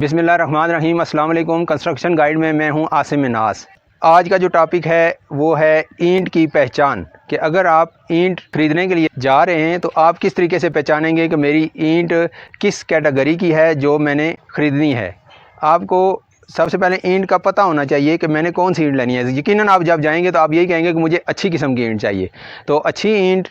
बिस्मिल्लाहिर्रहमानिर्रहीम। अस्सलाम वालेकुम। कंस्ट्रक्शन गाइड में मैं हूं आसिम मिनास। आज का जो टॉपिक है वो है ईंट की पहचान, कि अगर आप ईंट ख़रीदने के लिए जा रहे हैं तो आप किस तरीके से पहचानेंगे कि मेरी ईंट किस कैटेगरी की है जो मैंने ख़रीदनी है। आपको सबसे पहले ईंट का पता होना चाहिए कि मैंने कौन सी ईंट लेनी है। यकीनन आप जब जाएंगे तो आप यही कहेंगे कि मुझे अच्छी किस्म की ईंट चाहिए। तो अच्छी ईंट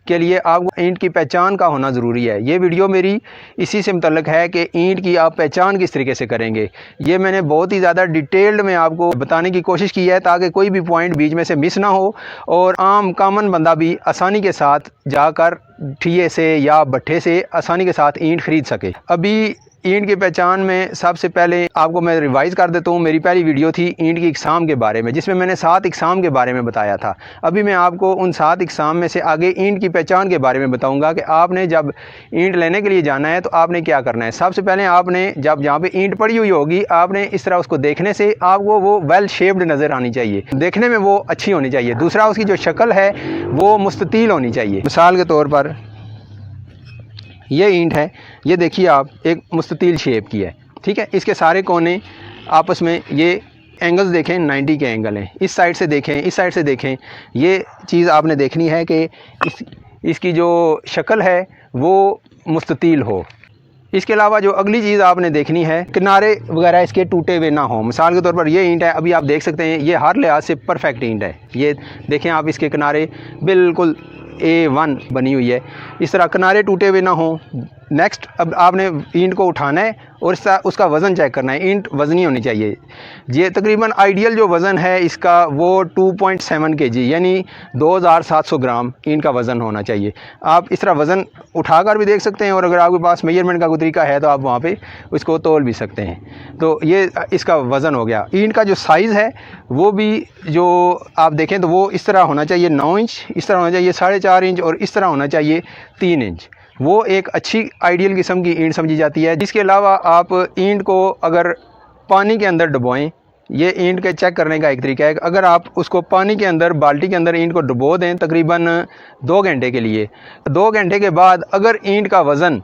के लिए आपको ईंट की पहचान का होना ज़रूरी है। ये वीडियो मेरी इसी से मुतल्लिक है कि ईंट की आप पहचान किस तरीके से करेंगे। ये मैंने बहुत ही ज़्यादा डिटेल्ड में आपको बताने की कोशिश की है ताकि कोई भी पॉइंट बीच में से मिस ना हो और आम कॉमन बंदा भी आसानी के साथ जाकर ठिये से या भट्ठे से आसानी के साथ ईंट ख़रीद सके। अभी ईंट की पहचान में सबसे पहले आपको मैं रिवाइज़ कर देता हूँ। मेरी पहली वीडियो थी ईंट की इकसाम के बारे में, जिसमें मैंने 7 इकसाम के बारे में बताया था। अभी मैं आपको उन 7 इकसाम में से आगे ईंट की पहचान के बारे में बताऊंगा कि आपने जब ईंट लेने के लिए जाना है तो आपने क्या करना है। सबसे पहले आपने जब जहाँ पे ईंट पड़ी हुई होगी, आपने इस तरह उसको देखने से आपको वो वेल शेप्ड नज़र आनी चाहिए, देखने में वो अच्छी होनी चाहिए। दूसरा, उसकी जो शक्ल है वो मुस्ततील होनी चाहिए। मिसाल के तौर पर ये ईंट है, ये देखिए आप, एक मुस्ततील शेप की है, ठीक है। इसके सारे कोने आपस में ये एंगल्स देखें 90 के एंगल हैं। इस साइड से देखें, इस साइड से देखें, ये चीज़ आपने देखनी है कि इसकी जो शक्ल है वो मुस्ततील हो। इसके अलावा जो अगली चीज़ आपने देखनी है, किनारे वगैरह इसके टूटे हुए ना हो। मिसाल के तौर पर ये ईंट है, अभी आप देख सकते हैं ये हर लिहाज से परफेक्ट ईंट है। ये देखें आप, इसके किनारे बिल्कुल A1 बनी हुई है। इस तरह किनारे टूटे हुए ना हो। नेक्स्ट, अब आपने ईंट को उठाना है और उसका वज़न चेक करना है। ईंट वज़नी होनी चाहिए। ये तकरीबन आइडियल जो वज़न है इसका वो 2.7 kg यानी 2700 ग्राम ईंट का वज़न होना चाहिए। आप इस तरह वज़न उठाकर भी देख सकते हैं और अगर आपके पास मेजरमेंट का कोई तरीका है तो आप वहाँ पे उसको तोल भी सकते हैं। तो ये इसका वज़न हो गया। ईंट का जो साइज़ है वो भी जो आप देखें तो वो इस तरह होना चाहिए 9 इंच, इस तरह होना चाहिए 4.5 इंच और इस तरह होना चाहिए 3 इंच। वो एक अच्छी आइडियल किस्म की ईंट समझी जाती है। इसके अलावा आप ईंट को अगर पानी के अंदर डुबोएं, ये ईंट के चेक करने का एक तरीका है। अगर आप उसको पानी के अंदर, बाल्टी के अंदर ईंट को डुबो दें तकरीबन 2 घंटे के लिए, 2 घंटे के बाद अगर ईंट का वज़न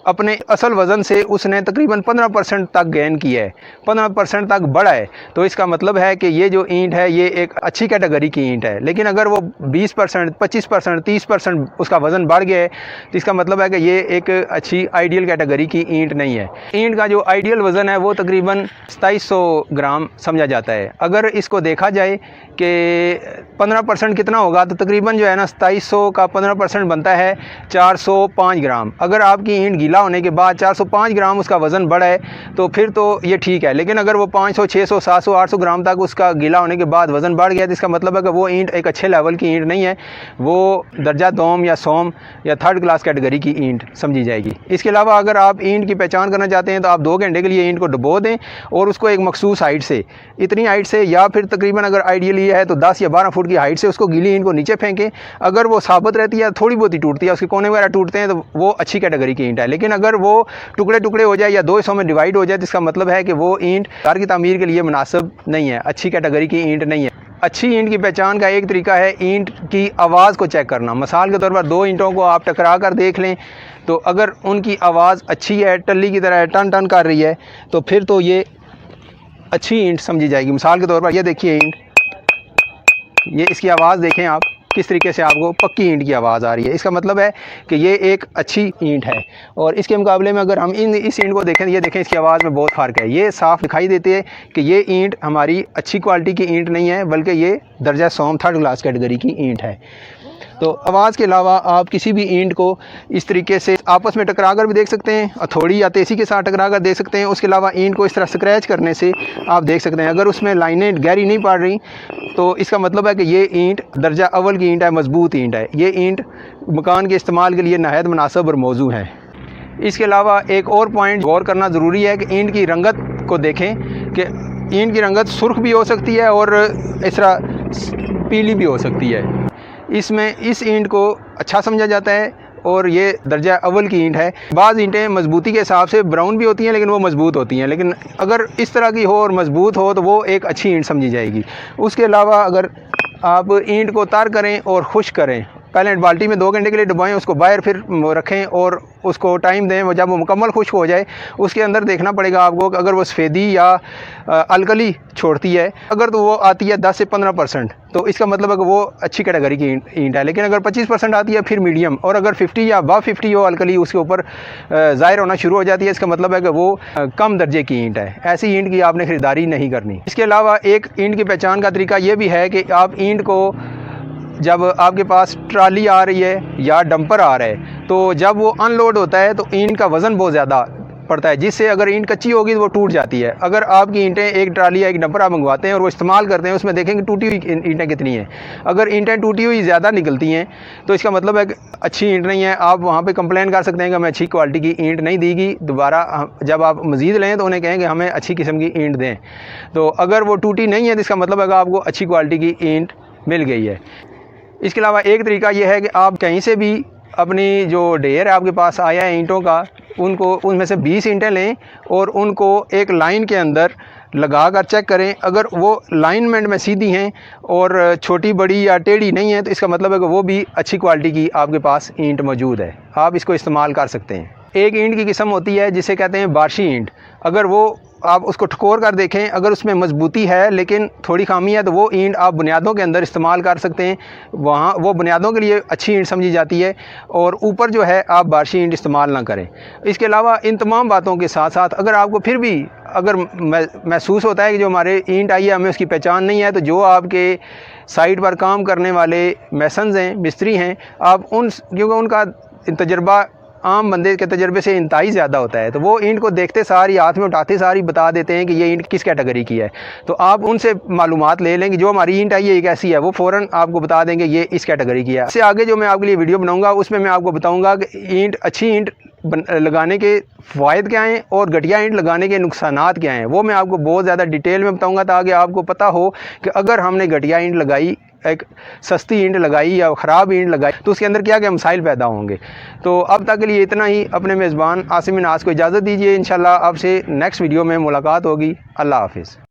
अपने असल वज़न से उसने तकरीबन 15% तक गेन किया है, 15% तक बढ़ा है, तो इसका मतलब है कि ये जो ईंट है ये एक अच्छी कैटेगरी की ईंट है। लेकिन अगर वो 20%, 25%, 30% उसका वज़न बढ़ गया है तो इसका मतलब है कि ये एक अच्छी आइडियल कैटेगरी की ईंट नहीं है। ईंट का जो आइडियल वज़न है वो तकरीबन 2700 ग्राम समझा जाता है। अगर इसको देखा जाए कि 15% कितना होगा तो तकरीबन जो है ना 2700 का 15% बनता है 405 ग्राम। अगर आपकी ईंट गीला होने के बाद 405 ग्राम उसका वज़न बढ़ा है तो फिर तो ये ठीक है। लेकिन अगर वो 500, 600, 700, 800 ग्राम तक उसका गीला होने के बाद वज़न बढ़ गया तो इसका मतलब है कि वो ईंट एक अच्छे लेवल की ईंट नहीं है, वो दर्जा दोम या सोम या 3rd क्लास कैटेगरी की ईंट समझी जाएगी। इसके अलावा अगर आप ईंट की पहचान करना चाहते हैं तो आप 2 घंटे के लिए ईंट को डुबो दें और उसको एक मखसूस हाइट से, इतनी हाइट से या फिर तकरीबन अगर आइडियली है तो 10 या 12 फुट की हाइट से उसको गीली ईंट को नीचे फेंकें। अगर वो साबित रहती है, थोड़ी बहुत ही टूटती है, उसके कोने वगैरह टूटते हैं, तो वो अच्छी कैटेगरी की ईंट है। लेकिन अगर वो टुकड़े टुकड़े हो जाए या 2 हिस्सों में डिवाइड हो जाए तो इसका मतलब है कि वो ईंट घर की तामीर के लिए मुनासिब नहीं है, अच्छी कैटेगरी की ईंट नहीं है। अच्छी ईंट की पहचान का एक तरीका है ईंट की आवाज़ को चेक करना। मिसाल के तौर पर 2 ईंटों को आप टकरा कर देख लें तो अगर उनकी आवाज़ अच्छी है, टल्ली की तरह टन टन कर रही है, तो फिर तो ये अच्छी ईंट समझी जाएगी। मिसाल के तौर पर ये देखिए ईंट, ये इसकी आवाज़ देखें आप, किस तरीके से आपको पक्की ईंट की आवाज़ आ रही है। इसका मतलब है कि ये एक अच्छी ईंट है। और इसके मुकाबले में अगर हम इस ईंट को देखें, ये देखें इसकी आवाज़ में बहुत फ़र्क है। ये साफ़ दिखाई देती है कि ये ईंट हमारी अच्छी क्वालिटी की ईंट नहीं है, बल्कि ये दर्जा सोम 3rd क्लास कैटेगरी की ईंट है। तो आवाज़ के अलावा आप किसी भी ईंट को इस तरीके से आपस में टकरा कर भी देख सकते हैं, हथौड़ी या तेज़ी के साथ टकरा कर देख सकते हैं। उसके अलावा ईंट को इस तरह स्क्रैच करने से आप देख सकते हैं। अगर उसमें लाइनें गहरी नहीं पड़ रही तो इसका मतलब है कि ये ईंट दर्जा अव्वल की ईंट है, मजबूत ईंट है। ये ईंट मकान के इस्तेमाल के लिए नहायत मुनासिब और मौजू है। इसके अलावा एक और पॉइंट गौर करना ज़रूरी है कि ईंट की रंगत को देखें कि ईंट की रंगत सुर्ख भी हो सकती है और इस तरह पीली भी हो सकती है। इसमें इस ईंट को अच्छा समझा जाता है और ये दर्जा अव्वल की ईंट है। बाज़ ईंटें मजबूती के हिसाब से ब्राउन भी होती हैं लेकिन वो मजबूत होती हैं, लेकिन अगर इस तरह की हो और मजबूत हो तो वो एक अच्छी ईंट समझी जाएगी। उसके अलावा अगर आप ईंट को तर करें और खुश करें, पहले बाल्टी में 2 घंटे के लिए डुबाएं, उसको बाहर फिर रखें और उसको टाइम दें। जब वो मुकम्मल खुश्क हो जाए उसके अंदर देखना पड़ेगा आपको कि अगर वो सफ़ेदी या अलकली छोड़ती है, अगर तो वो आती है 10 से 15% तो इसका मतलब है कि वो अच्छी कैटेगरी की ईंट है। लेकिन अगर 25% आती है फिर मीडियम, और अगर 50 या अबव 50 हो अलकली उसके ऊपर ज़ाहिर होना शुरू हो जाती है, इसका मतलब है कि वो कम दर्जे की ईंट है। ऐसी ईंट की आपने ख़रीदारी नहीं करनी। इसके अलावा एक ईंट की पहचान का तरीका ये भी है कि आप ईंट को जब आपके पास ट्राली आ रही है या डंपर आ रहा है तो जब वो अनलोड होता है तो ईंट का वज़न बहुत ज़्यादा पड़ता है, जिससे अगर ईंट कच्ची होगी तो वो टूट जाती है। अगर आपकी ईंटें एक ट्राली या एक डंपर आप मंगवाते हैं और वो इस्तेमाल करते हैं, उसमें देखेंगे टूटी हुई ईंटें कितनी हैं। अगर ईंटें टूटी हुई ज़्यादा निकलती हैं तो इसका मतलब है कि अच्छी ईंट नहीं है। आप वहाँ पे कंप्लेन कर सकते हैं कि हमें अच्छी क्वालिटी की ईंट नहीं देगी। दोबारा जब आप मज़ीद लें तो उन्हें कहें कि हमें अच्छी किस्म की ईंट दें। तो अगर वो टूटी नहीं है तो इसका मतलब है कि आपको अच्छी क्वालिटी की ईंट मिल गई है। इसके अलावा एक तरीका यह है कि आप कहीं से भी अपनी जो ढेर है आपके पास आया है ईंटों का, उनको उनमें से 20 ईंटें लें और उनको एक लाइन के अंदर लगा कर चेक करें। अगर वो लाइनमेंट में सीधी हैं और छोटी बड़ी या टेढ़ी नहीं है तो इसका मतलब है कि वो भी अच्छी क्वालिटी की आपके पास ईंट मौजूद है, आप इसको इस्तेमाल कर सकते हैं। एक ईंट की किस्म होती है जिसे कहते हैं बार्शी ईंट। अगर वो आप उसको ठकोर कर देखें, अगर उसमें मजबूती है लेकिन थोड़ी खामी है तो वो ईंट आप बुनियादों के अंदर इस्तेमाल कर सकते हैं। वहाँ वो बुनियादों के लिए अच्छी ईंट समझी जाती है और ऊपर जो है आप बार्शी ईंट इस्तेमाल ना करें। इसके अलावा इन तमाम बातों के साथ साथ अगर आपको फिर भी अगर महसूस होता है कि जो हमारे ईंट आई है हमें उसकी पहचान नहीं है, तो जो आपके साइट पर काम करने वाले मैसन्स हैं, मिस्त्री हैं, आप क्योंकि उनका तजर्बा आम बंदे के तजर्बे से इंतहाई ज़्यादा होता है, तो वो ईंट को देखते सारी, हाथ में उठाते सारी बता देते हैं कि ये ईंट किस कैटेगरी की है। तो आप उनसे मालूमात ले लें कि जो हमारी ईंट आई है ये कैसी है, वो फ़ौरन आपको बता देंगे ये इस कैटेगरी की है। इससे आगे जो मैं आपके लिए वीडियो बनाऊंगा उसमें मैं आपको बताऊंगा कि ईंट, अच्छी ईंट लगाने के फ़ायदे क्या हैं और घटिया ईंट लगाने के नुकसानात क्या हैं, वो मैं आपको बहुत ज़्यादा डिटेल में बताऊंगा ताकि आपको पता हो कि अगर हमने घटिया ईंट लगाई, एक सस्ती ईंट लगाई या ख़राब ईंट लगाई तो उसके अंदर क्या क्या मसाइल पैदा होंगे। तो अब तक के लिए इतना ही। अपने मेज़बान आसिम नाज को इजाज़त दीजिए। इंशाल्लाह आपसे नेक्स्ट वीडियो में मुलाकात होगी। अल्लाह हाफ़िज़।